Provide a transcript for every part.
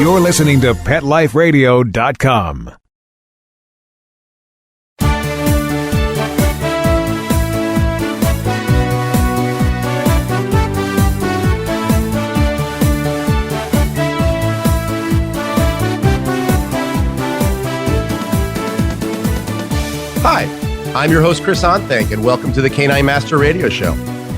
You're listening to PetLifeRadio.com. Hi, I'm your host, Chris Onthank, and welcome to the Canine Master Radio Show.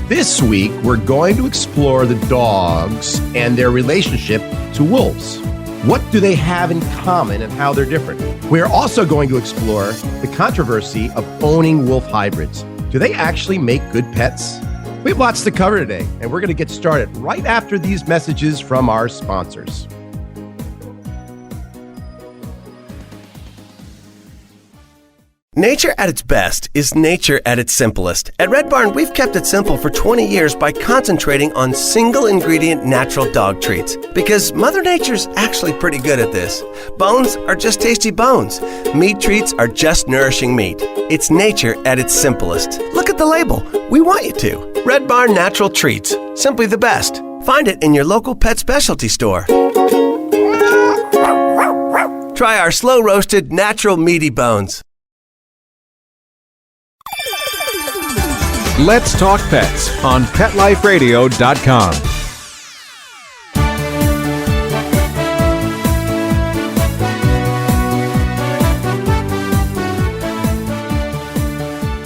This week, we're going to explore the dogs and their relationship to wolves. What do they have in common and how they're different? We're also going to explore the controversy of owning wolf hybrids. Do they actually make good pets? We have lots to cover today, and we're going to get started right after these messages from our sponsors. Nature at its best is nature at its simplest. At Red Barn, we've kept it simple for 20 years by concentrating on single-ingredient natural dog treats. Because Mother Nature's actually pretty good at this. Bones are just tasty bones. Meat treats are just nourishing meat. It's nature at its simplest. Look at the label. We want you to. Red Barn Natural Treats. Simply the best. Find it in your local pet specialty store. Try our slow-roasted, natural meaty bones. Let's Talk Pets on PetLifeRadio.com.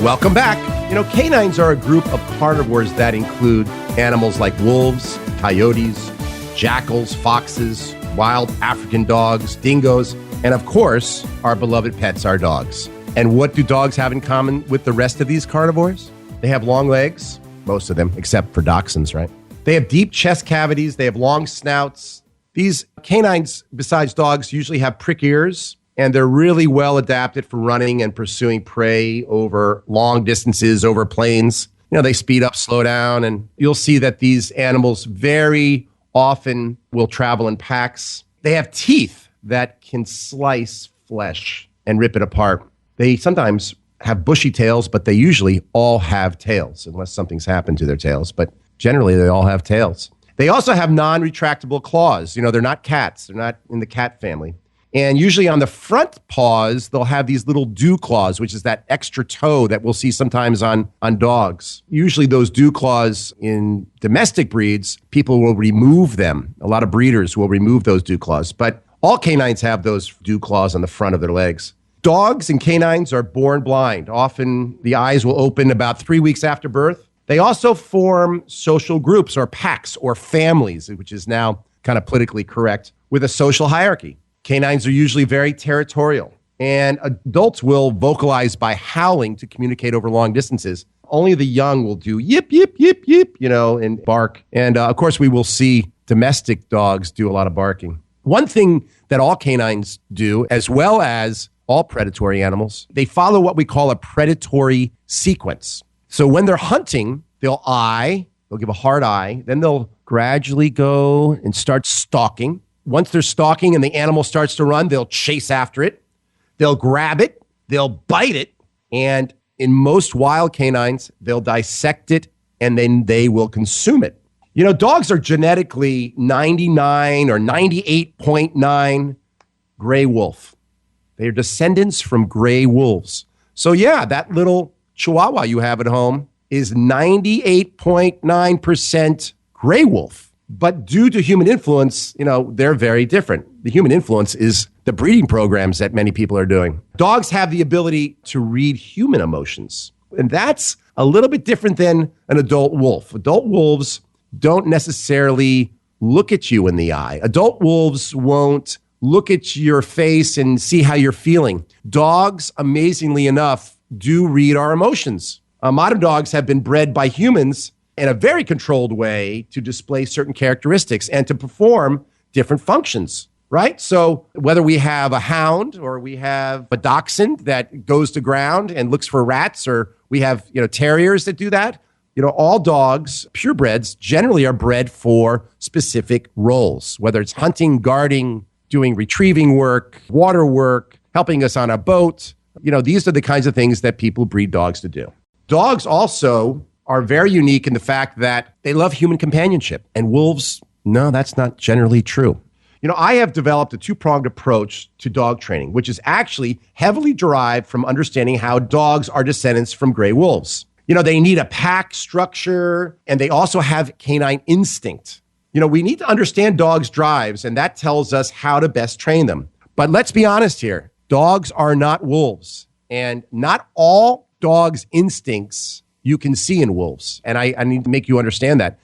Welcome back. Canines are a group of carnivores that include animals like wolves, coyotes, jackals, foxes, wild African dogs, dingoes, and of course, our beloved pets, our dogs. And what do dogs have in common with the rest of these carnivores? They have long legs, most of them, except for dachshunds, right? They have deep chest cavities. They have long snouts. These canines, besides dogs, usually have prick ears, and they're really well adapted for running and pursuing prey over long distances, over plains. They speed up, slow down, and you'll see that these animals very often will travel in packs. They have teeth that can slice flesh and rip it apart. They sometimes have bushy tails, but they usually all have tails, unless something's happened to their tails. But generally, they all have tails. They also have non-retractable claws. They're not cats. They're not in the cat family. And usually on the front paws, they'll have these little dew claws, which is that extra toe that we'll see sometimes on dogs. Usually those dew claws in domestic breeds, people will remove them. A lot of breeders will remove those dew claws. But all canines have those dew claws on the front of their legs. Dogs and canines are born blind. Often the eyes will open about 3 weeks after birth. They also form social groups or packs or families, which is now kind of politically correct, with a social hierarchy. Canines are usually very territorial, and adults will vocalize by howling to communicate over long distances. Only the young will do yip, yip, yip, yip, and bark. And of course, we will see domestic dogs do a lot of barking. One thing that all canines do, as well as all predatory animals, they follow what we call a predatory sequence. So when they're hunting, they'll give a hard eye, then they'll gradually go and start stalking. Once they're stalking and the animal starts to run, they'll chase after it. They'll grab it, they'll bite it, and in most wild canines, they'll dissect it and then they will consume it. Dogs are genetically 99 or 98.9 gray wolf. They are descendants from gray wolves. So yeah, that little Chihuahua you have at home is 98.9% gray wolf. But due to human influence, they're very different. The human influence is the breeding programs that many people are doing. Dogs have the ability to read human emotions. And that's a little bit different than an adult wolf. Adult wolves don't necessarily look at you in the eye. Adult wolves won't look at your face and see how you're feeling. Dogs, amazingly enough, do read our emotions. Modern dogs have been bred by humans in a very controlled way to display certain characteristics and to perform different functions, right? So whether we have a hound or we have a dachshund that goes to ground and looks for rats, or we have, terriers that do that, all dogs, purebreds, generally are bred for specific roles, whether it's hunting, guarding, doing retrieving work, water work, helping us on a boat. These are the kinds of things that people breed dogs to do. Dogs also are very unique in the fact that they love human companionship. And wolves, no, that's not generally true. I have developed a two-pronged approach to dog training, which is actually heavily derived from understanding how dogs are descendants from gray wolves. They need a pack structure, and they also have canine instinct. We need to understand dogs' drives, and that tells us how to best train them. But let's be honest here. Dogs are not wolves, and not all dogs' instincts you can see in wolves. And I need to make you understand that.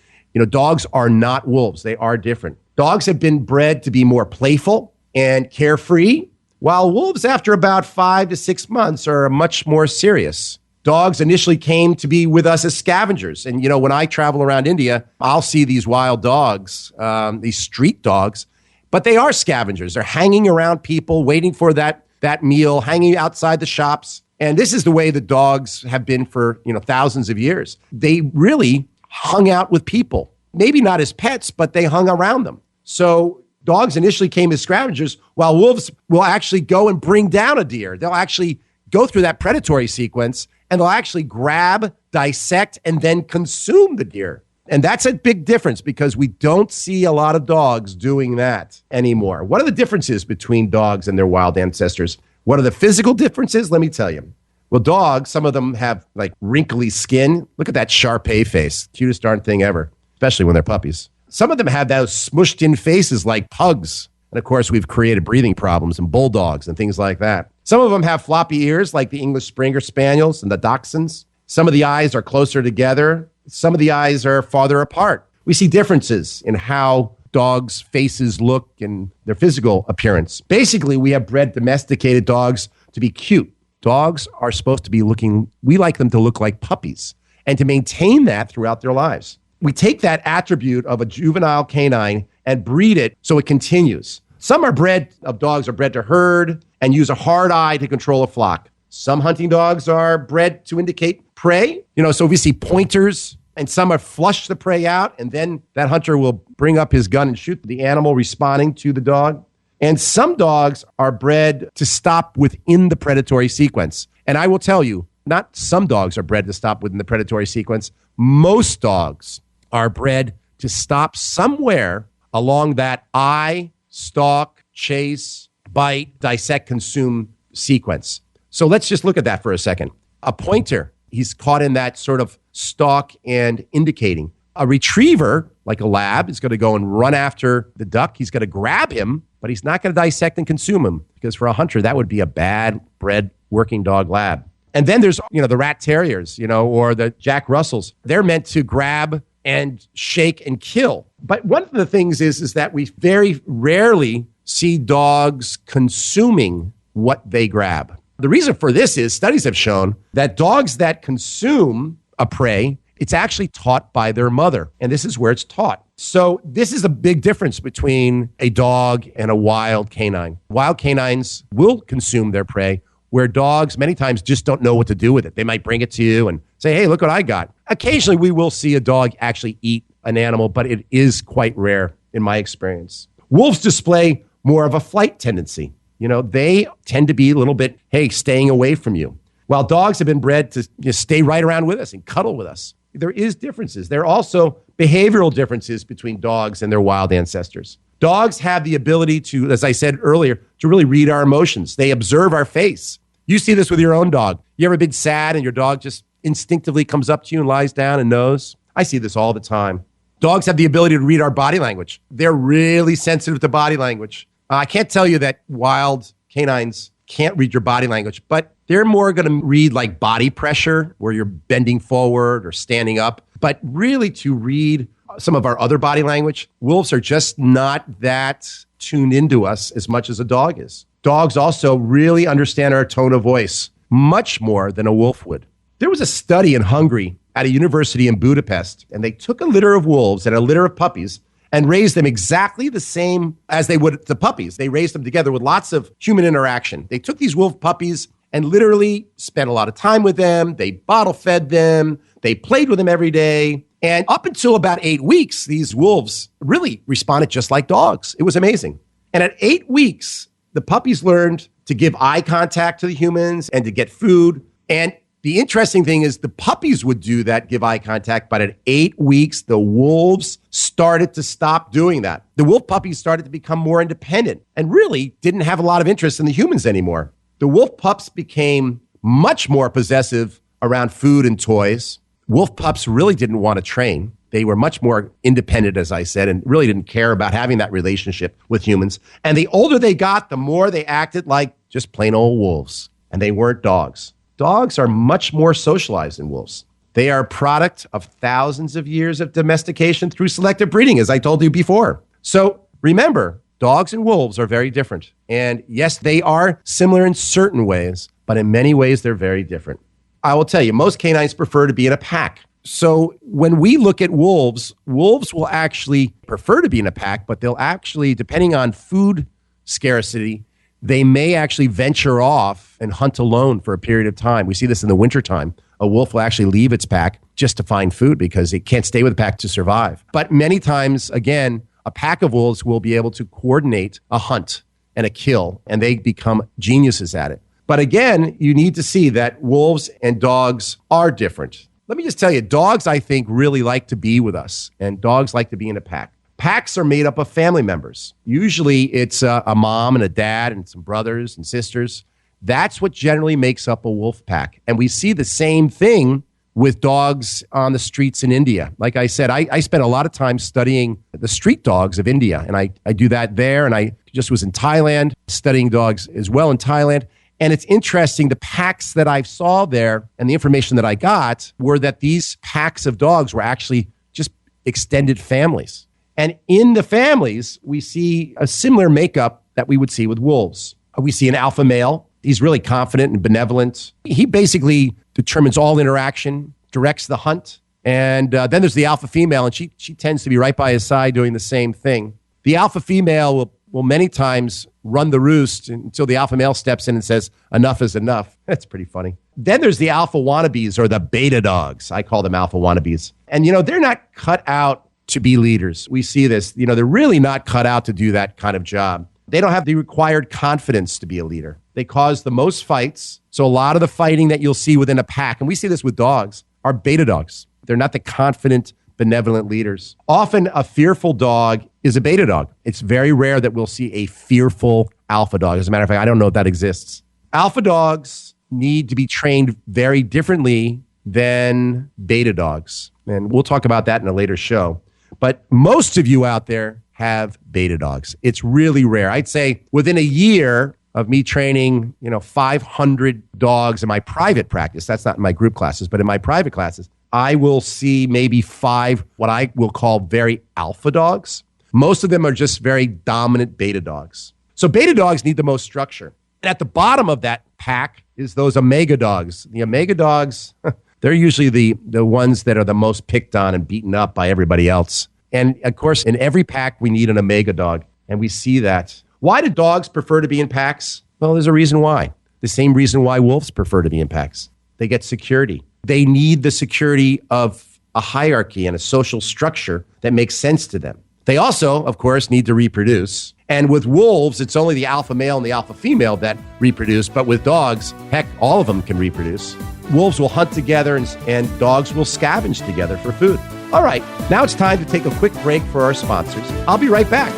Dogs are not wolves. They are different. Dogs have been bred to be more playful and carefree, while wolves, after about 5 to 6 months, are much more serious. Dogs initially came to be with us as scavengers. And, when I travel around India, I'll see these wild dogs, these street dogs, but they are scavengers. They're hanging around people, waiting for that meal, hanging outside the shops. And this is the way the dogs have been for, thousands of years. They really hung out with people. Maybe not as pets, but they hung around them. So dogs initially came as scavengers, while wolves will actually go and bring down a deer. They'll actually go through that predatory sequence, and they'll actually grab, dissect, and then consume the deer. And that's a big difference because we don't see a lot of dogs doing that anymore. What are the differences between dogs and their wild ancestors? What are the physical differences? Let me tell you. Well, dogs, some of them have like wrinkly skin. Look at that Shar-Pei face. Cutest darn thing ever, especially when they're puppies. Some of them have those smushed in faces like pugs. And of course, we've created breathing problems in bulldogs and things like that. Some of them have floppy ears like the English Springer Spaniels and the Dachshunds. Some of the eyes are closer together. Some of the eyes are farther apart. We see differences in how dogs' faces look and their physical appearance. Basically, we have bred domesticated dogs to be cute. Dogs are supposed to be we like them to look like puppies and to maintain that throughout their lives. We take that attribute of a juvenile canine and breed it so it continues. Some dogs are bred to herd and use a hard eye to control a flock. Some hunting dogs are bred to indicate prey. So we see pointers, and some are flush the prey out, and then that hunter will bring up his gun and shoot the animal responding to the dog. And some dogs are bred to stop within the predatory sequence. And I will tell you, not some dogs are bred to stop within the predatory sequence. Most dogs are bred to stop somewhere along that eye, stalk, chase, bite, dissect, consume sequence. So let's just look at that for a second. A pointer, he's caught in that sort of stalk and indicating. A retriever, like a lab, is going to go and run after the duck. He's going to grab him, but he's not going to dissect and consume him, because for a hunter, that would be a bad bred working dog lab. And then there's, the rat terriers, or the Jack Russells. They're meant to grab and shake and kill. But one of the things is that we very rarely see dogs consuming what they grab. The reason for this is studies have shown that dogs that consume a prey, it's actually taught by their mother. And this is where it's taught. So this is a big difference between a dog and a wild canine. Wild canines will consume their prey, where dogs many times just don't know what to do with it. They might bring it to you and say, hey, look what I got. Occasionally, we will see a dog actually eat an animal, but it is quite rare in my experience. Wolves display more of a flight tendency. They tend to be a little bit, staying away from you. While dogs have been bred to stay right around with us and cuddle with us. There is differences. There are also behavioral differences between dogs and their wild ancestors. Dogs have the ability to, as I said earlier, to really read our emotions. They observe our face. You see this with your own dog. You ever been sad and your dog just instinctively comes up to you and lies down and knows? I see this all the time. Dogs have the ability to read our body language. They're really sensitive to body language. I can't tell you that wild canines can't read your body language, but they're more going to read like body pressure, where you're bending forward or standing up. But really to read some of our other body language, wolves are just not that tuned into us as much as a dog is. Dogs also really understand our tone of voice much more than a wolf would. There was a study in Hungary at a university in Budapest, and they took a litter of wolves and a litter of puppies and raised them exactly the same as they would the puppies. They raised them together with lots of human interaction. They took these wolf puppies and literally spent a lot of time with them. They bottle fed them. They played with them every day. And up until about 8 weeks, these wolves really responded just like dogs. It was amazing. And at 8 weeks, the puppies learned to give eye contact to the humans and to get food. And The interesting thing is the puppies would do that, give eye contact, but at 8 weeks, the wolves started to stop doing that. The wolf puppies started to become more independent and really didn't have a lot of interest in the humans anymore. The wolf pups became much more possessive around food and toys. Wolf pups really didn't want to train. They were much more independent, as I said, and really didn't care about having that relationship with humans. And the older they got, the more they acted like just plain old wolves. And they weren't dogs. Dogs are much more socialized than wolves. They are a product of thousands of years of domestication through selective breeding, as I told you before. So remember, dogs and wolves are very different. And yes, they are similar in certain ways, but in many ways, they're very different. I will tell you, most canines prefer to be in a pack. So when we look at wolves, wolves will actually prefer to be in a pack, but they'll actually, depending on food scarcity, they may actually venture off and hunt alone for a period of time. We see this in the wintertime. A wolf will actually leave its pack just to find food because it can't stay with the pack to survive. But many times, again, a pack of wolves will be able to coordinate a hunt and a kill, and they become geniuses at it. But again, you need to see that wolves and dogs are different. Let me just tell you, dogs, I think, really like to be with us, and dogs like to be in a pack. Packs are made up of family members. Usually it's a mom and a dad and some brothers and sisters. That's what generally makes up a wolf pack. And we see the same thing with dogs on the streets in India. Like I said, I spent a lot of time studying the street dogs of India. And I do that there. And I just was in Thailand studying dogs as well in Thailand. And it's interesting, the packs that I saw there and the information that I got were that these packs of dogs were actually just extended families. And in the families, we see a similar makeup that we would see with wolves. We see an alpha male. He's really confident and benevolent. He basically determines all interaction, directs the hunt. And then there's the alpha female, and she tends to be right by his side doing the same thing. The alpha female will many times run the roost until the alpha male steps in and says, enough is enough. That's pretty funny. Then there's the alpha wannabes, or the beta dogs. I call them alpha wannabes. And, they're not cut out to be leaders. We see this. They're really not cut out to do that kind of job. They don't have the required confidence to be a leader. They cause the most fights. So a lot of the fighting that you'll see within a pack, and we see this with dogs, are beta dogs. They're not the confident, benevolent leaders. Often a fearful dog is a beta dog. It's very rare that we'll see a fearful alpha dog. As a matter of fact, I don't know if that exists. Alpha dogs need to be trained very differently than beta dogs. And we'll talk about that in a later show. But most of you out there have beta dogs. It's really rare. I'd say within a year of me training, 500 dogs in my private practice, that's not in my group classes, but in my private classes, I will see maybe 5 what I will call very alpha dogs. Most of them are just very dominant beta dogs. So beta dogs need the most structure. And at the bottom of that pack is those omega dogs. The omega dogs, they're usually the ones that are the most picked on and beaten up by everybody else. And of course, in every pack, we need an omega dog. And we see that. Why do dogs prefer to be in packs? Well, there's a reason why. The same reason why wolves prefer to be in packs. They get security. They need the security of a hierarchy and a social structure that makes sense to them. They also, of course, need to reproduce. And with wolves, it's only the alpha male and the alpha female that reproduce. But with dogs, heck, all of them can reproduce. Wolves will hunt together and dogs will scavenge together for food. All right, now it's time to take a quick break for our sponsors. I'll be right back.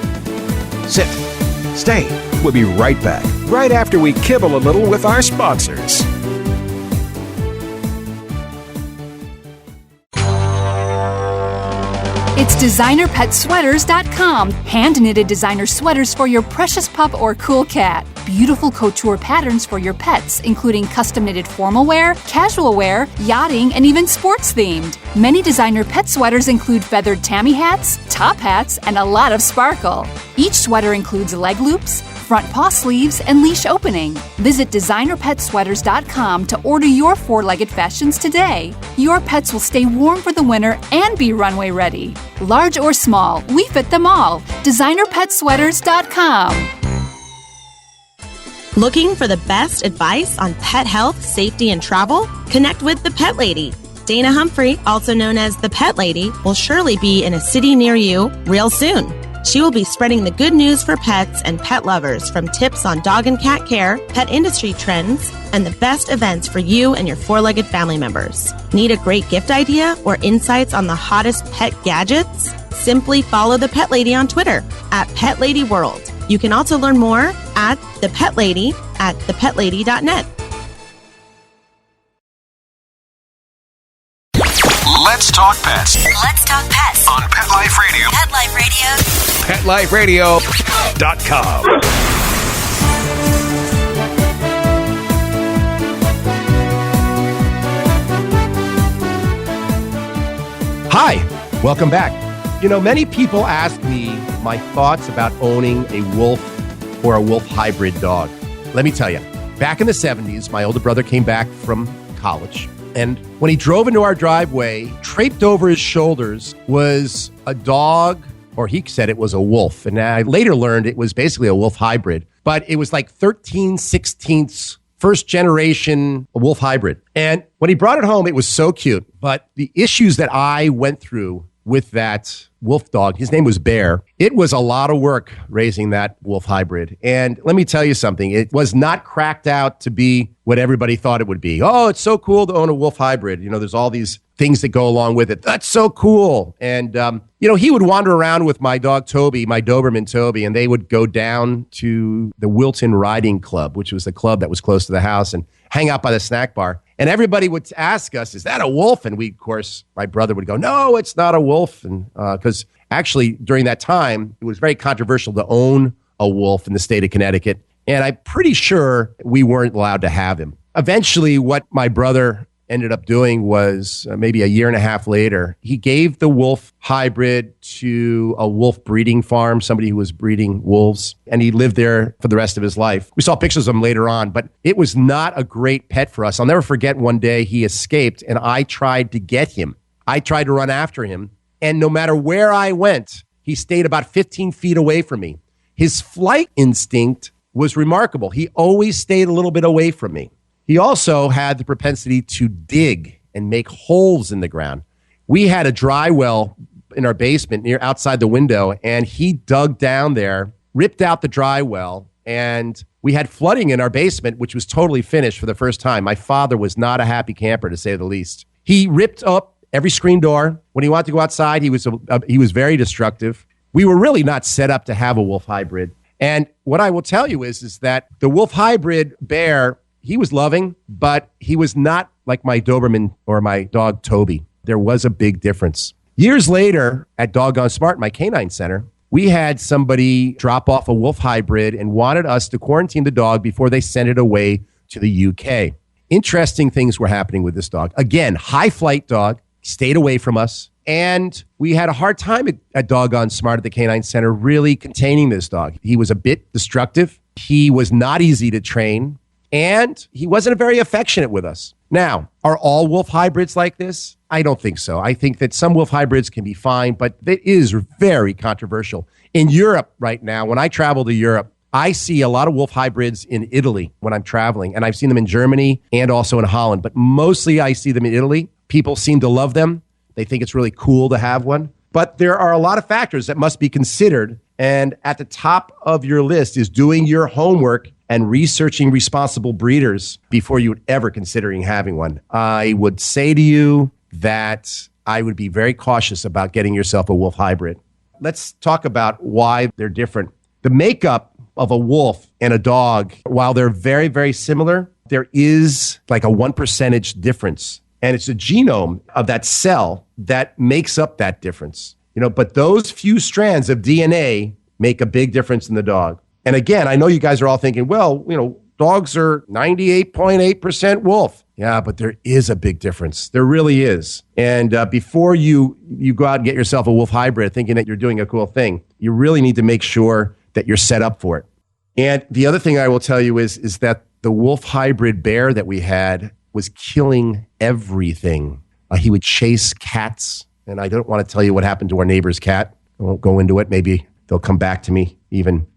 Sit. Stay. We'll be right back, right after we kibble a little with our sponsors. It's DesignerPetSweaters.com. Hand-knitted designer sweaters for your precious pup or cool cat. Beautiful couture patterns for your pets, including custom-knitted formal wear, casual wear, yachting, and even sports-themed. Many designer pet sweaters include feathered tammy hats, top hats, and a lot of sparkle. Each sweater includes leg loops, front paw sleeves, and leash opening. Visit DesignerPetSweaters.com to order your 4-legged fashions today. Your pets will stay warm for the winter and be runway ready. Large or small, we fit them all. DesignerPetSweaters.com. Looking for the best advice on pet health, safety, and travel? Connect with the Pet Lady. Dana Humphrey, also known as the Pet Lady, will surely be in a city near you real soon. She will be spreading the good news for pets and pet lovers, from tips on dog and cat care, pet industry trends, and the best events for you and your four-legged family members. Need a great gift idea or insights on the hottest pet gadgets? Simply follow the Pet Lady on Twitter at Pet Lady World. You can also learn more at The Pet Lady at thepetlady.net. Let's talk pets Let's talk pets on Pet Life Radio. Pet Life Radio. PetLifeRadio.com. Hi, welcome back. You know, many people ask me my thoughts about owning a wolf or a wolf hybrid dog. Let me tell you, back in the 70s, my older brother came back from college. And when he drove into our driveway, draped over his shoulders was a dog, or he said it was a wolf. And I later learned it was basically a wolf hybrid. But it was like 13/16 first generation wolf hybrid. And when he brought it home, it was so cute. But the issues that I went through with that wolf dog, his name was Bear. It was a lot of work raising that wolf hybrid. And let me tell you something, it was not cracked out to be what everybody thought it would be. Oh, it's so cool to own a wolf hybrid. You know, there's all these things that go along with it. That's so cool. And, you know, he would wander around with my dog Toby, my Doberman Toby, and they would go down to the Wilton Riding Club, which was the club that was close to the house, and hang out by the snack bar. And everybody would ask us, is that a wolf? And we, of course, my brother would go, no, it's not a wolf. And because actually during that time, it was very controversial to own a wolf in the state of Connecticut. And I'm pretty sure we weren't allowed to have him. Eventually, what my brother ended up doing was maybe a year and a half later, he gave the wolf hybrid to a wolf breeding farm, somebody who was breeding wolves, and he lived there for the rest of his life. We saw pictures of him later on, but it was not a great pet for us. I'll never forget one day he escaped, and I tried to get him. I tried to run after him, and no matter where I went, he stayed about 15 feet away from me. His flight instinct was remarkable. He always stayed a little bit away from me. He also had the propensity to dig and make holes in the ground. We had a dry well in our basement near outside the window, and he dug down there, ripped out the dry well, and we had flooding in our basement, which was totally finished for the first time. My father was not a happy camper, to say the least. He ripped up every screen door. When he wanted to go outside, he was very destructive. We were really not set up to have a wolf hybrid. And what I will tell you is that the wolf hybrid Bear, he was loving, but he was not like my Doberman or my dog Toby. There was a big difference. Years later, at Doggone Smart, my canine center, we had somebody drop off a wolf hybrid and wanted us to quarantine the dog before they sent it away to the UK. Interesting things were happening with this dog. Again, high flight dog, stayed away from us. And we had a hard time at Doggone Smart at the Canine Center really containing this dog. He was a bit destructive. He was not easy to train. And he wasn't very affectionate with us. Now, are all wolf hybrids like this? I don't think so. I think that some wolf hybrids can be fine, but it is very controversial. In Europe right now, when I travel to Europe, I see a lot of wolf hybrids in Italy when I'm traveling. And I've seen them in Germany and also in Holland. But mostly I see them in Italy. People seem to love them. They think it's really cool to have one. But there are a lot of factors that must be considered. And at the top of your list is doing your homework and researching responsible breeders before you would ever considering having one. I would say to you that I would be very cautious about getting yourself a wolf hybrid. Let's talk about why they're different. The makeup of a wolf and a dog, while they're very, very similar, there is like a 1% difference. And it's the genome of that cell that makes up that difference. You know, but those few strands of DNA make a big difference in the dog. And again, I know you guys are all thinking, well, you know, dogs are 98.8% wolf. Yeah, but there is a big difference. There really is. And before you go out and get yourself a wolf hybrid thinking that you're doing a cool thing, you really need to make sure that you're set up for it. And the other thing I will tell you is that the wolf hybrid Bear that we had was killing everything. He would chase cats. And I don't want to tell you what happened to our neighbor's cat. I won't go into it. Maybe they'll come back to me even,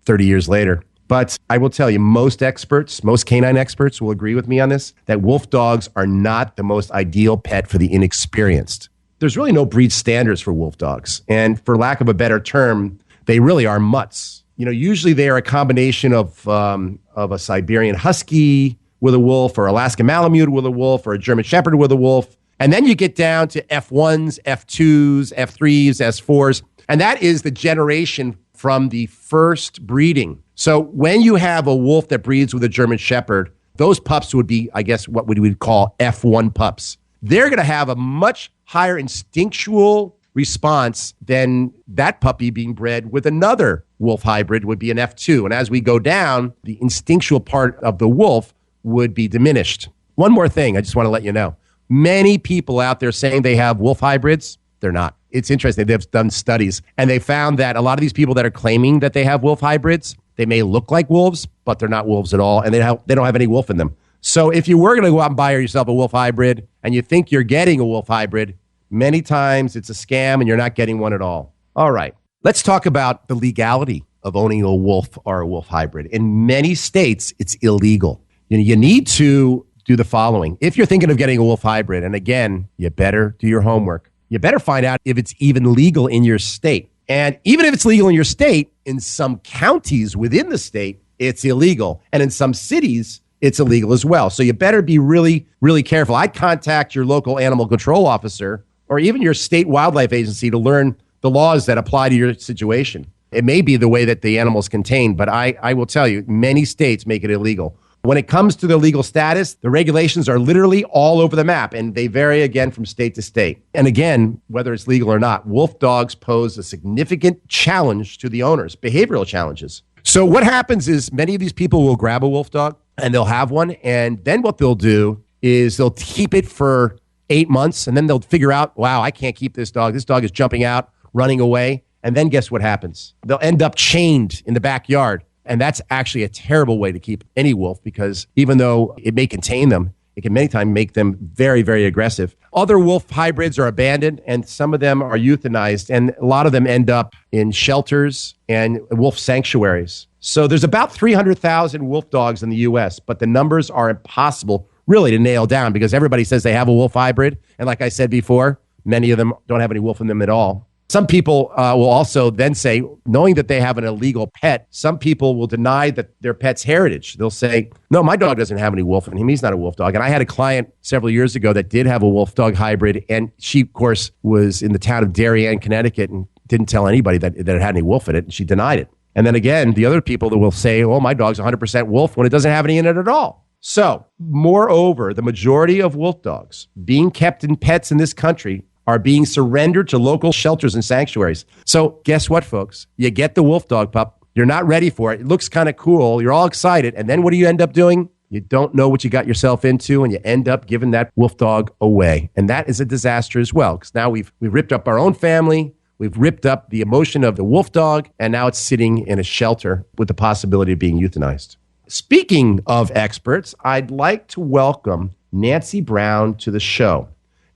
30 years later. But I will tell you, most canine experts will agree with me on this, that wolf dogs are not the most ideal pet for the inexperienced. There's really no breed standards for wolf dogs. And for lack of a better term, They really are mutts. Usually they are a combination of a Siberian Husky with a wolf, or Alaska Malamute with a wolf, or a German Shepherd with a wolf. And then you get down to F1s, F2s, F3s, S4s. And that is the generation from the first breeding. So when you have a wolf that breeds with a German Shepherd, those pups would be, I guess, what we would call F1 pups. They're going to have a much higher instinctual response than that puppy being bred with another wolf hybrid would be an F2. And as we go down, the instinctual part of the wolf would be diminished. One more thing I just want to let you know. Many people out there saying they have wolf hybrids, they're not. It's interesting. They've done studies, and they found that a lot of these people that are claiming that they have wolf hybrids, they may look like wolves, but they're not wolves at all, and they don't have any wolf in them. So if you were going to go out and buy yourself a wolf hybrid, and you think you're getting a wolf hybrid, many times it's a scam, and you're not getting one at all. All right. Let's talk about the legality of owning a wolf or a wolf hybrid. In many states, it's illegal. You need to do the following. If you're thinking of getting a wolf hybrid, and again, you better do your homework. You better find out if it's even legal in your state. And even if it's legal in your state, in some counties within the state, it's illegal. And in some cities, it's illegal as well. So you better be really, really careful. I'd contact your local animal control officer or even your state wildlife agency to learn the laws that apply to your situation. It may be the way that the animal is contained, but I will tell you, many states make it illegal. When it comes to the legal status, the regulations are literally all over the map, and they vary again from state to state. And again, whether it's legal or not, wolf dogs pose a significant challenge to the owners, behavioral challenges. So what happens is many of these people will grab a wolf dog and they'll have one, and then what they'll do is they'll keep it for 8 months, and then they'll figure out, wow, I can't keep this dog. This dog is jumping out, running away. And then guess what happens? They'll end up chained in the backyard. And that's actually a terrible way to keep any wolf, because even though it may contain them, it can many times make them very, very aggressive. Other wolf hybrids are abandoned, and some of them are euthanized, and a lot of them end up in shelters and wolf sanctuaries. So there's about 300,000 wolf dogs in the U.S., but the numbers are impossible really to nail down because everybody says they have a wolf hybrid. And like I said before, many of them don't have any wolf in them at all. Some people will also then say, knowing that they have an illegal pet, some people will deny that their pet's heritage. They'll say, no, my dog doesn't have any wolf in him. He's not a wolf dog. And I had a client several years ago that did have a wolf dog hybrid. And she, of course, was in the town of Darien, Connecticut, and didn't tell anybody that it had any wolf in it. And she denied it. And then again, the other people that will say, oh, my dog's 100% wolf when it doesn't have any in it at all. So, moreover, the majority of wolf dogs being kept in pets in this country are being surrendered to local shelters and sanctuaries. So guess what, folks? You get the wolf dog pup. You're not ready for it. It looks kind of cool. You're all excited. And then what do you end up doing? You don't know what you got yourself into, and you end up giving that wolf dog away. And that is a disaster as well, because now we've ripped up our own family. We've ripped up the emotion of the wolf dog, and now it's sitting in a shelter with the possibility of being euthanized. Speaking of experts, I'd like to welcome Nancy Brown to the show.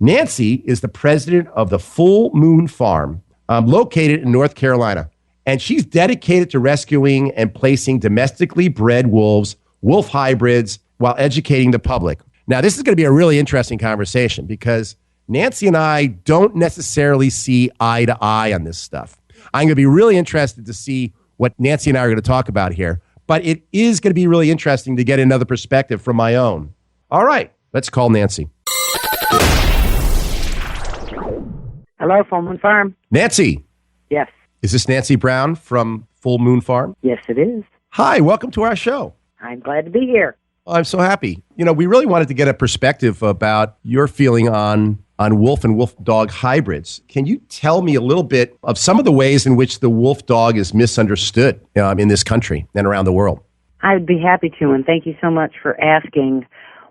Nancy is the president of the Full Moon Farm, located in North Carolina, and she's dedicated to rescuing and placing domestically bred wolves, wolf hybrids, while educating the public. Now, this is going to be a really interesting conversation because Nancy and I don't necessarily see eye to eye on this stuff. I'm going to be really interested to see what Nancy and I are going to talk about here, but it is going to be really interesting to get another perspective from my own. All right, let's call Nancy. Hello, Full Moon Farm. Nancy. Yes. Is this Nancy Brown from Full Moon Farm? Yes, it is. Hi, welcome to our show. I'm glad to be here. I'm so happy. We really wanted to get a perspective about your feeling on wolf and wolf dog hybrids. Can you tell me a little bit of some of the ways in which the wolf dog is misunderstood in this country and around the world? I'd be happy to, and thank you so much for asking.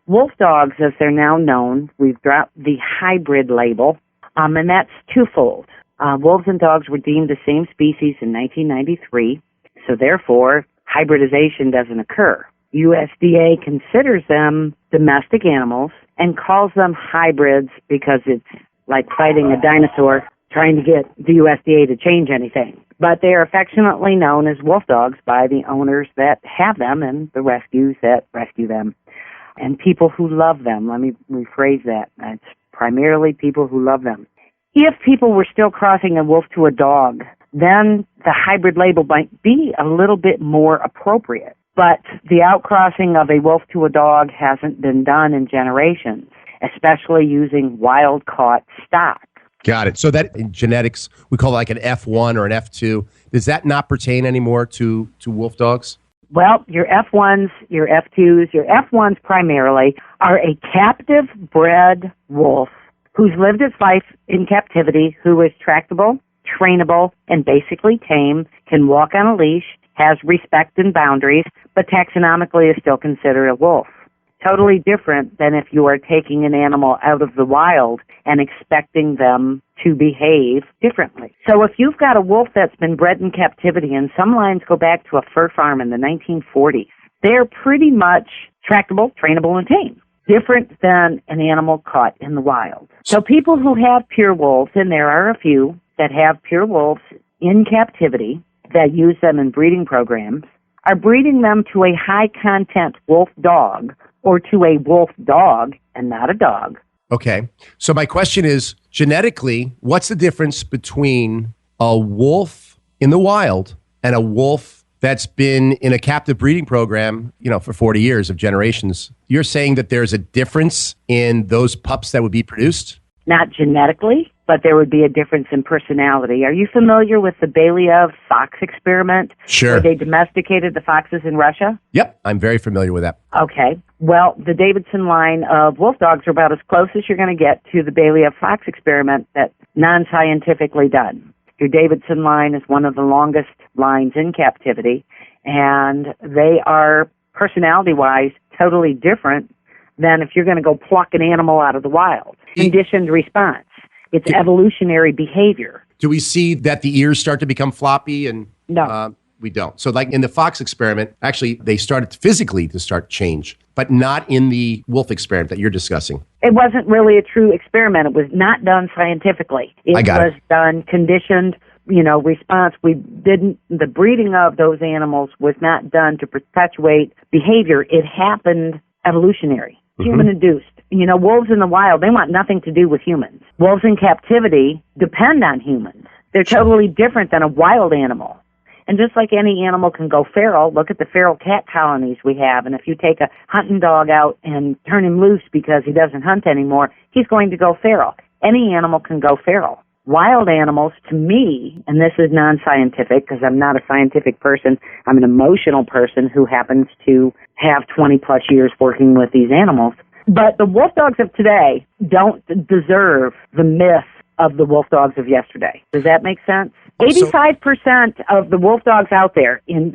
Wolf dogs, as they're now known, we've dropped the hybrid label. And that's twofold. Wolves and dogs were deemed the same species in 1993, so therefore hybridization doesn't occur. USDA considers them domestic animals and calls them hybrids because it's like fighting a dinosaur trying to get the USDA to change anything. But they are affectionately known as wolf dogs by the owners that have them and the rescues that rescue them. And people who love them. Let me rephrase that. It's primarily people who love them. If people were still crossing a wolf to a dog, then the hybrid label might be a little bit more appropriate. But the outcrossing of a wolf to a dog hasn't been done in generations, especially using wild-caught stock. Got it. So that in genetics, we call it like an F1 or an F2. Does that not pertain anymore to wolf dogs? Well, your F1s, your F2s, your F1s primarily are a captive bred wolf who's lived its life in captivity, who is tractable, trainable, and basically tame, can walk on a leash, has respect and boundaries, but taxonomically is still considered a wolf. Totally different than if you are taking an animal out of the wild and expecting them to behave differently. So if you've got a wolf that's been bred in captivity, and some lines go back to a fur farm in the 1940s, they're pretty much tractable, trainable, and tame. Different than an animal caught in the wild. So people who have pure wolves, and there are a few that have pure wolves in captivity that use them in breeding programs, are breeding them to a high-content wolf dog or to a wolf dog and not a dog. Okay. So my question is, genetically, what's the difference between a wolf in the wild and a wolf that's been in a captive breeding program, for 40 years of generations? You're saying that there's a difference in those pups that would be produced? Not genetically, but there would be a difference in personality. Are you familiar with the Belyaev fox experiment? Sure. Where they domesticated the foxes in Russia? Yep, I'm very familiar with that. Okay. Well, the Davidson line of wolf dogs are about as close as you're going to get to the Belyaev fox experiment that's non-scientifically done. Your Davidson line is one of the longest lines in captivity, and they are, personality-wise, totally different than if you're going to go pluck an animal out of the wild. Conditioned response. It's evolutionary behavior. Do we see that the ears start to become floppy? And no. We don't. So like in the fox experiment, actually, they started physically to start change, but not in the wolf experiment that you're discussing. It wasn't really a true experiment. It was not done scientifically. It was done conditioned, response. The breeding of those animals was not done to perpetuate behavior. It happened evolutionary, human-induced. Wolves in the wild, they want nothing to do with humans. Wolves in captivity depend on humans. They're totally different than a wild animal. And just like any animal can go feral, look at the feral cat colonies we have. And if you take a hunting dog out and turn him loose because he doesn't hunt anymore, he's going to go feral. Any animal can go feral. Wild animals, to me, and this is non-scientific because I'm not a scientific person, I'm an emotional person who happens to have 20-plus years working with these animals. But the wolf dogs of today don't deserve the myth of the wolf dogs of yesterday. Does that make sense? 85% of the wolf dogs out there in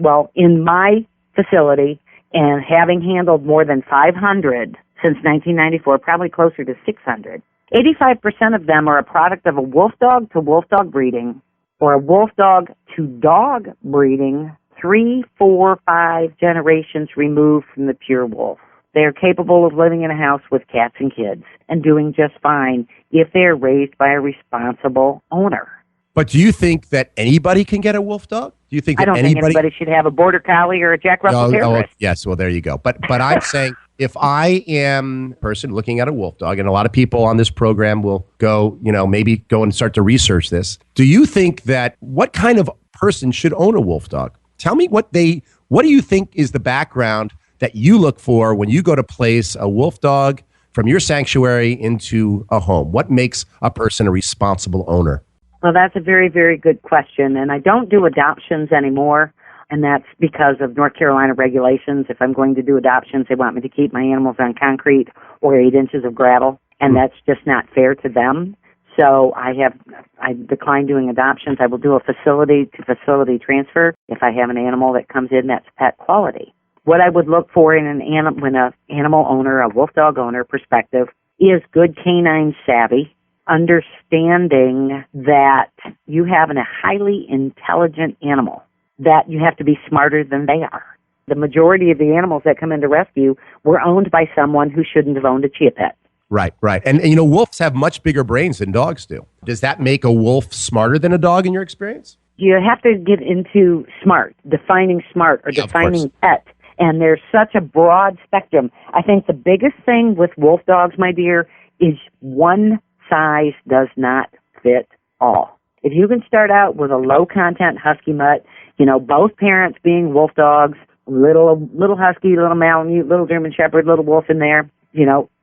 my facility, and having handled more than 500 since 1994, probably closer to 600, 85% of them are a product of a wolf dog to wolf dog breeding or a wolf dog to dog breeding 3, 4, 5 generations removed from the pure wolf. They are capable of living in a house with cats and kids and doing just fine if they are raised by a responsible owner. But do you think that anybody can get a wolf dog? Do you think that I don't think anybody should have a border collie or a Jack Russell Terrier. Yes, well, there you go. But I'm saying if I am a person looking at a wolf dog, and a lot of people on this program will go, maybe go and start to research this. Do you think that what kind of person should own a wolf dog? Tell me what do you think is the background that you look for when you go to place a wolf dog from your sanctuary into a home? What makes a person a responsible owner? Well, that's a very, very good question. And I don't do adoptions anymore. And that's because of North Carolina regulations. If I'm going to do adoptions, they want me to keep my animals on concrete or 8 inches of gravel. And that's just not fair to them. So I decline doing adoptions. I will do a facility-to-facility transfer if I have an animal that comes in that's pet quality. What I would look for in an animal owner, a wolf dog owner perspective, is good canine savvy, understanding that you have a highly intelligent animal, that you have to be smarter than they are. The majority of the animals that come into rescue were owned by someone who shouldn't have owned a chia pet. Right. And wolves have much bigger brains than dogs do. Does that make a wolf smarter than a dog in your experience? You have to get into smart, defining smart or defining pet. And there's such a broad spectrum. I think the biggest thing with wolf dogs, my dear, is one size does not fit all. If you can start out with a low-content husky mutt, both parents being wolf dogs, little husky, little Malamute, little German Shepherd, little wolf in there,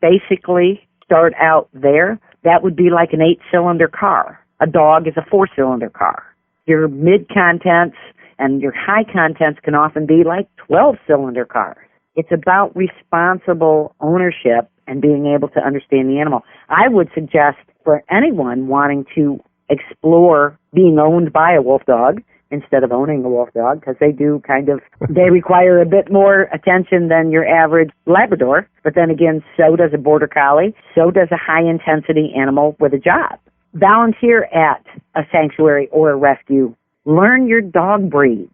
basically start out there, that would be like an 8-cylinder car. A dog is a 4-cylinder car. Your mid-contents and your high contents can often be like 12-cylinder cars. It's about responsible ownership and being able to understand the animal. I would suggest for anyone wanting to explore being owned by a wolf dog instead of owning a wolf dog, because they require a bit more attention than your average Labrador. But then again, so does a Border Collie, so does a high-intensity animal with a job. Volunteer at a sanctuary or a rescue. Learn your dog breeds.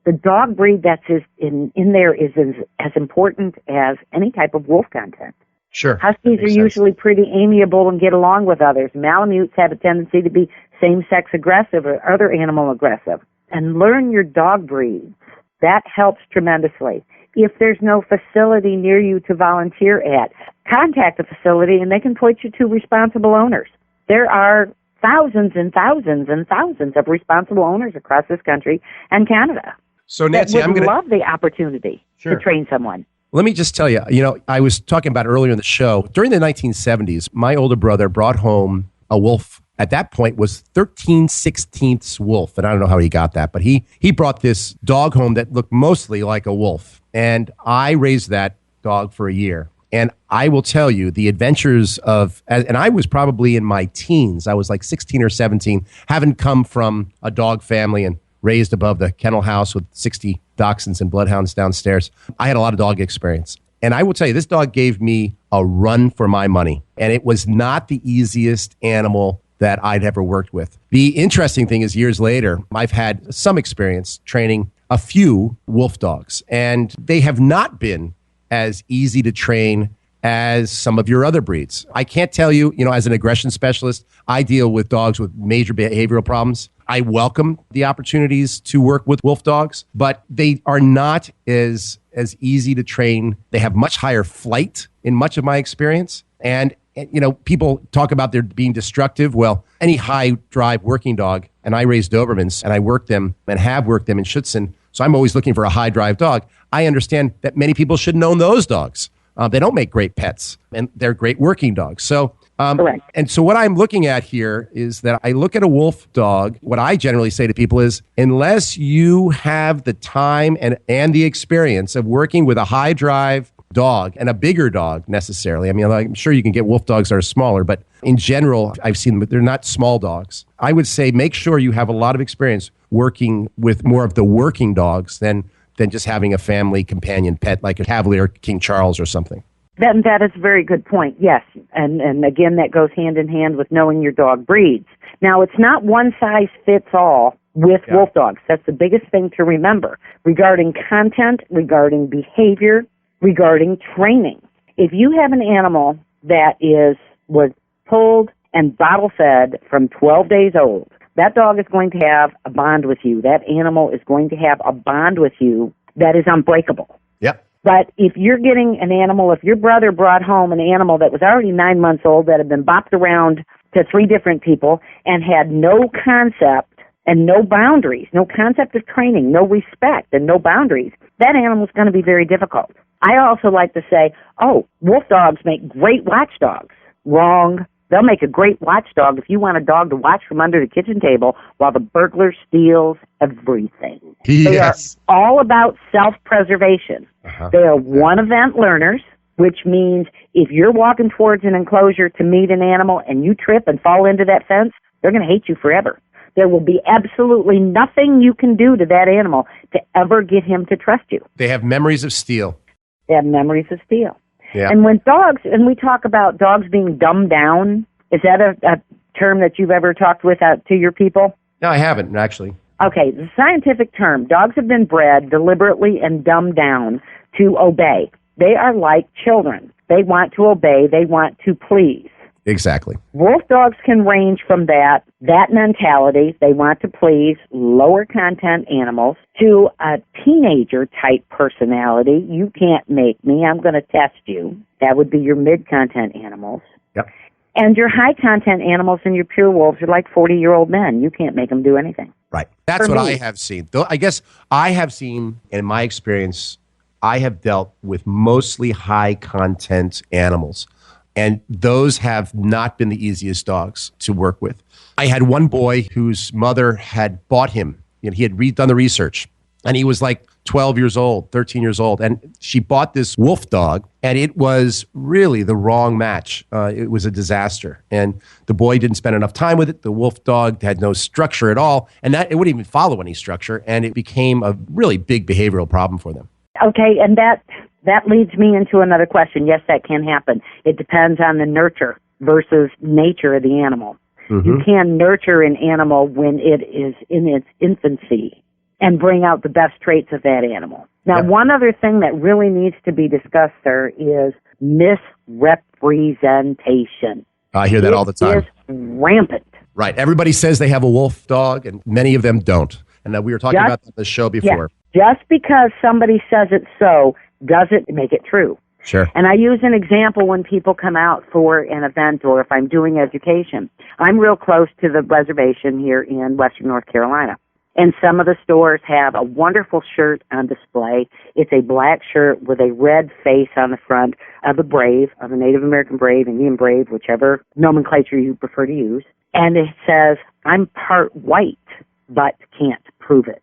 The dog breed that's in there is as important as any type of wolf content. Sure. Huskies are usually pretty amiable and get along with others. Malamutes have a tendency to be same-sex aggressive or other animal aggressive. And learn your dog breeds. That helps tremendously. If there's no facility near you to volunteer at, contact the facility and they can point you to responsible owners. There are thousands and thousands and thousands of responsible owners across this country and Canada. So, Nancy, I'm going to love the opportunity to train someone. Let me just tell you, I was talking about earlier in the show, during the 1970s, my older brother brought home a wolf. At that point was 13/16 wolf. And I don't know how he got that, but he brought this dog home that looked mostly like a wolf. And I raised that dog for a year. And I will tell you the adventures and I was probably in my teens. I was like 16 or 17, having come from a dog family and raised above the kennel house with 60 dachshunds and bloodhounds downstairs. I had a lot of dog experience. And I will tell you, this dog gave me a run for my money. And it was not the easiest animal that I'd ever worked with. The interesting thing is, years later, I've had some experience training a few wolf dogs. And they have not been as easy to train as some of your other breeds. I can't tell you, as an aggression specialist, I deal with dogs with major behavioral problems. I welcome the opportunities to work with wolf dogs, but they are not as easy to train. They have much higher flight in much of my experience. And people talk about their being destructive. Well, any high drive working dog, and I raise Dobermans and I work them and have worked them in Schutzhund. So I'm always looking for a high drive dog. I understand that many people shouldn't own those dogs. They don't make great pets, and they're great working dogs. So, correct. And so what I'm looking at here is that I look at a wolf dog. What I generally say to people is, unless you have the time and the experience of working with a high drive dog and a bigger dog necessarily. I mean, I'm sure you can get wolf dogs that are smaller, but in general, I've seen them, but they're not small dogs. I would say make sure you have a lot of experience working with more of the working dogs than just having a family companion pet like a Cavalier King Charles or something. That is a very good point, yes. And again, that goes hand in hand with knowing your dog breeds. Now, it's not one size fits all with wolf dogs. That's the biggest thing to remember regarding content, regarding behavior, regarding training. If you have an animal that was pulled and bottle fed from 12 days old, that dog is going to have a bond with you. That animal is going to have a bond with you that is unbreakable. Yep. But if you're getting an animal, if your brother brought home an animal that was already 9 months old, that had been bopped around to 3 different people and had no concept and no boundaries, no concept of training, no respect and no boundaries, that animal's going to be very difficult. I also like to say, wolf dogs make great watchdogs. Wrong. They'll make a great watchdog if you want a dog to watch from under the kitchen table while the burglar steals everything. Yes. They are all about self-preservation. They are one-event learners, which means if you're walking towards an enclosure to meet an animal and you trip and fall into that fence, they're going to hate you forever. There will be absolutely nothing you can do to that animal to ever get him to trust you. They have memories of steel. They have memories of steel. Yeah. And when we talk about dogs being dumbed down, is that a term that you've ever talked with to your people? No, I haven't, actually. Okay, the scientific term, dogs have been bred deliberately and dumbed down to obey. They are like children. They want to obey. They want to please. Exactly. Wolf dogs can range from that mentality, they want to please lower content animals, to a teenager type personality. You can't make me, I'm going to test you. That would be your mid content animals. Yep. And your high content animals and your pure wolves are like 40-year-old men. You can't make them do anything. Right. That's what I have seen. Though I guess I have seen, in my experience, I have dealt with mostly high content animals. And those have not been the easiest dogs to work with. I had one boy whose mother had bought him. He had done the research. And he was like 12 years old, 13 years old. And she bought this wolf dog, and it was really the wrong match. It was a disaster. And the boy didn't spend enough time with it. The wolf dog had no structure at all. And it wouldn't even follow any structure. And it became a really big behavioral problem for them. Okay, and that leads me into another question. Yes, that can happen. It depends on the nurture versus nature of the animal. Mm-hmm. You can nurture an animal when it is in its infancy and bring out the best traits of that animal. Now, one other thing that really needs to be discussed, sir, is misrepresentation. I hear that all the time. It is rampant. Right. Everybody says they have a wolf dog, and many of them don't. And we were talking about that on the show before. Yeah. Just because somebody says it so doesn't make it true. Sure. And I use an example when people come out for an event or if I'm doing education. I'm real close to the reservation here in Western North Carolina. And some of the stores have a wonderful shirt on display. It's a black shirt with a red face on the front of a brave, of a Native American brave, Indian brave, whichever nomenclature you prefer to use. And it says, I'm part white, but can't prove it.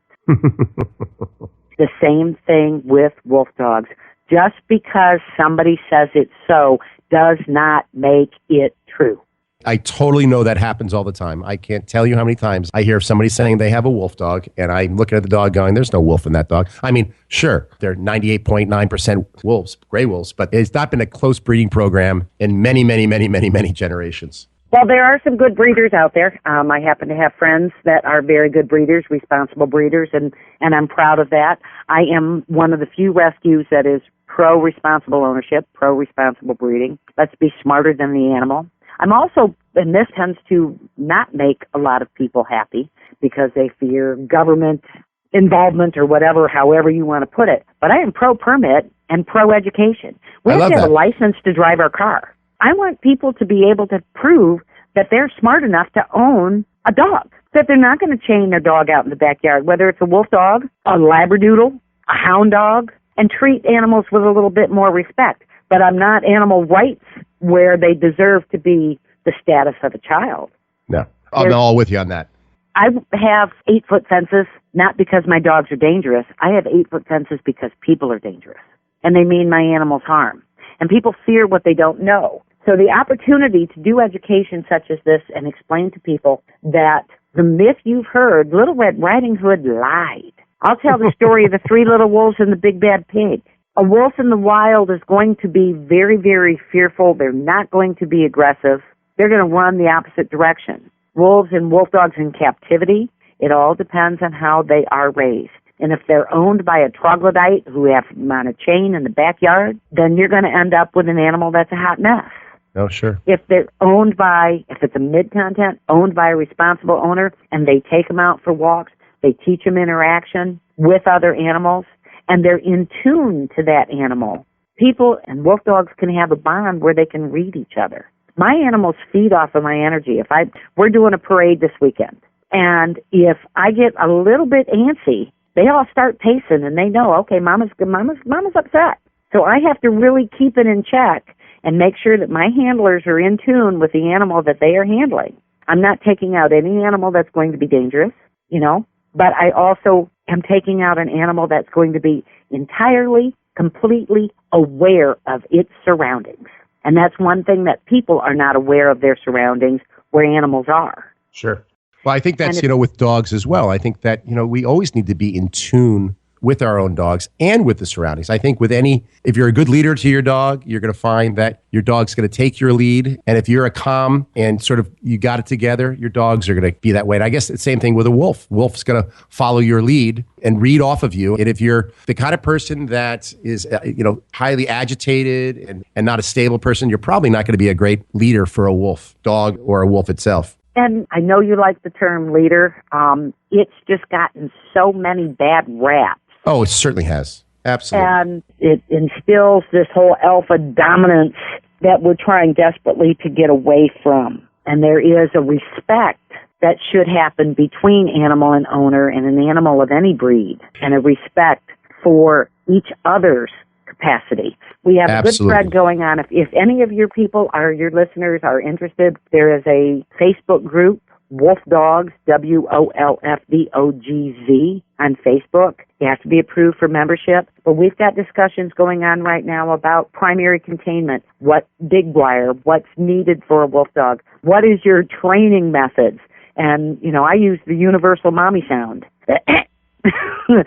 The same thing with wolf dogs. Just because somebody says it's so does not make it true. I totally know that happens all the time. I can't tell you how many times I hear somebody saying they have a wolf dog, and I'm looking at the dog going, there's no wolf in that dog. I mean, sure, they're 98.9% wolves, gray wolves, but it's not been a close breeding program in many, many, many, many, many generations. Well, there are some good breeders out there. I happen to have friends that are very good breeders, responsible breeders, and I'm proud of that. I am one of the few rescues that is pro-responsible ownership, pro-responsible breeding. Let's be smarter than the animal. I'm also, and this tends to not make a lot of people happy because they fear government involvement or whatever, however you want to put it. But I am pro-permit and pro-education. We have to have a license to drive our car. I want people to be able to prove that they're smart enough to own a dog, that they're not going to chain their dog out in the backyard, whether it's a wolf dog, a labradoodle, a hound dog, and treat animals with a little bit more respect. But I'm not animal rights where they deserve to be the status of a child. No, I'm all with you on that. I have 8-foot fences, not because my dogs are dangerous. I have 8-foot fences because people are dangerous, and they mean my animals harm. And people fear what they don't know. So the opportunity to do education such as this and explain to people that the myth you've heard, Little Red Riding Hood lied. I'll tell the story of the 3 little wolves and the big bad pig. A wolf in the wild is going to be very, very fearful. They're not going to be aggressive. They're going to run the opposite direction. Wolves and wolf dogs in captivity, it all depends on how they are raised. And if they're owned by a troglodyte who have them on a chain in the backyard, then you're going to end up with an animal that's a hot mess. Oh, sure. If they're owned by, if it's a mid-content, owned by a responsible owner, and they take them out for walks, they teach them interaction with other animals, and they're in tune to that animal. People and wolf dogs can have a bond where they can read each other. My animals feed off of my energy. We're doing a parade this weekend, and if I get a little bit antsy, they all start pacing, and they know, okay, mama's upset. So I have to really keep it in check and make sure that my handlers are in tune with the animal that they are handling. I'm not taking out any animal that's going to be dangerous, but I also am taking out an animal that's going to be entirely, completely aware of its surroundings. And that's one thing that people are not aware of their surroundings where animals are. Sure. Well, I think that's, with dogs as well. I think that, we always need to be in tune with our own dogs and with the surroundings. I think if you're a good leader to your dog, you're going to find that your dog's going to take your lead. And if you're a calm and sort of you got it together, your dogs are going to be that way. And I guess the same thing with a wolf. Wolf's going to follow your lead and read off of you. And if you're the kind of person that is, highly agitated and not a stable person, you're probably not going to be a great leader for a wolf dog or a wolf itself. And I know you like the term leader. It's just gotten so many bad raps. Oh, it certainly has. Absolutely. And it instills this whole alpha dominance that we're trying desperately to get away from. And there is a respect that should happen between animal and owner and an animal of any breed, and a respect for each other's capacity. We have a good thread going on. If any of your listeners are interested, there is a Facebook group, Wolf Dogs, WOLFDOGZ, on Facebook. You have to be approved for membership. But we've got discussions going on right now about primary containment, what big wire, what's needed for a wolf dog, what is your training methods. And, I use the universal mommy sound.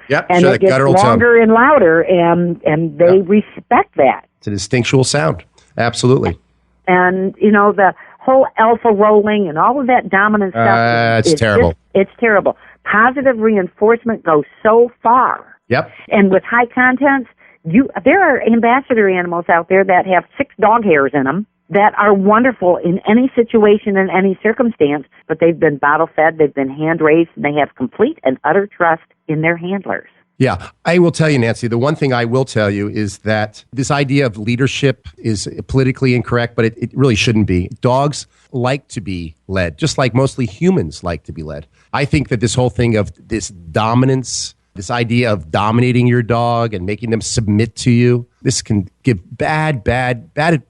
Yep, and sure, it gets longer and louder, and they respect that. It's an instinctual sound. Absolutely. And, the whole alpha rolling and all of that dominant stuff. It's terrible. It's terrible. Positive reinforcement goes so far. Yep. And with high contents, there are ambassador animals out there that have 6 dog hairs in them that are wonderful in any situation and any circumstance, but they've been bottle fed, they've been hand raised, and they have complete and utter trust in their handlers. Yeah, I will tell you, Nancy, the one thing I will tell you is that this idea of leadership is politically incorrect, but it really shouldn't be. Dogs like to be led, just like mostly humans like to be led. I think that this whole thing of this dominance, this idea of dominating your dog and making them submit to you, this can give bad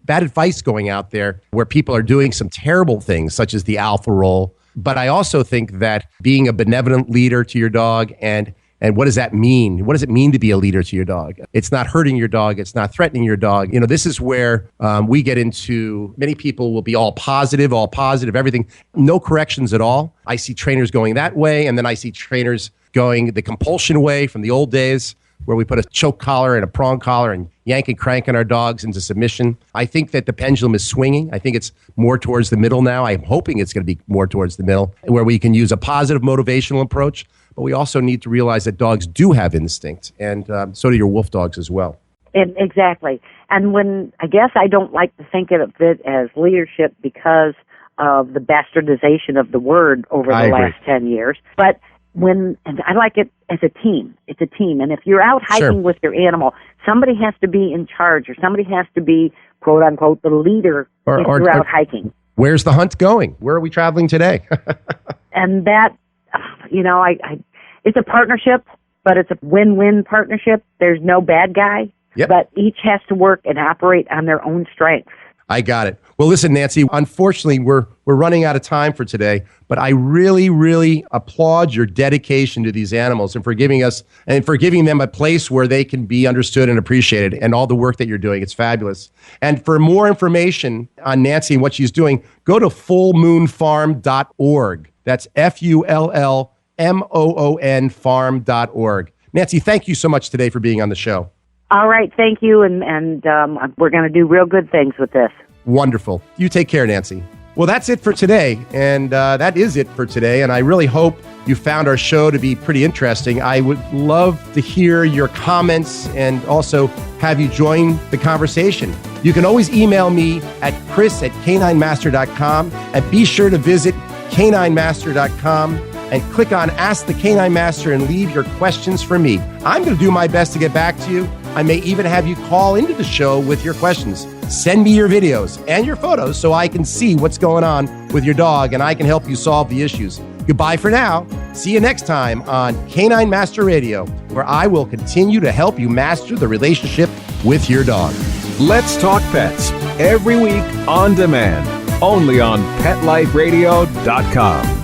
advice going out there where people are doing some terrible things, such as the alpha roll. But I also think that being a benevolent leader to your dog and what does that mean? What does it mean to be a leader to your dog? It's not hurting your dog. It's not threatening your dog. This is where we get into, many people will be all positive, everything, no corrections at all. I see trainers going that way, and then I see trainers going the compulsion way from the old days, where we put a choke collar and a prong collar and yank and crank on our dogs into submission. I think that the pendulum is swinging. I think it's more towards the middle now. I'm hoping it's going to be more towards the middle, where we can use a positive motivational approach. But we also need to realize that dogs do have instinct, and so do your wolf dogs as well. Exactly. And I guess I don't like to think of it as leadership because of the bastardization of the word over the last 10 years. But and I like it as a team. It's a team. And if you're out hiking with your animal, somebody has to be in charge, or somebody has to be, quote unquote, the leader if you're out hiking. Where's the hunt going? Where are we traveling today? And that, it's a partnership, but it's a win-win partnership. There's no bad guy, but each has to work and operate on their own strengths. I got it. Well, listen, Nancy, unfortunately, we're running out of time for today, but I really, really applaud your dedication to these animals and for giving them a place where they can be understood and appreciated, and all the work that you're doing. It's fabulous. And for more information on Nancy and what she's doing, go to fullmoonfarm.org. That's FULLMOON farm.org. Nancy, thank you so much today for being on the show. All right, thank you, and we're going to do real good things with this. Wonderful. You take care, Nancy. Well, that's it for today, and that is it for today, and I really hope you found our show to be pretty interesting. I would love to hear your comments and also have you join the conversation. You can always email me at chris@caninemaster.com, and be sure to visit caninemaster.com and click on Ask the Canine Master and leave your questions for me. I'm going to do my best to get back to you. I may even have you call into the show with your questions. Send me your videos and your photos so I can see what's going on with your dog and I can help you solve the issues. Goodbye for now. See you next time on Canine Master Radio, where I will continue to help you master the relationship with your dog. Let's Talk Pets, every week on demand, only on PetLifeRadio.com.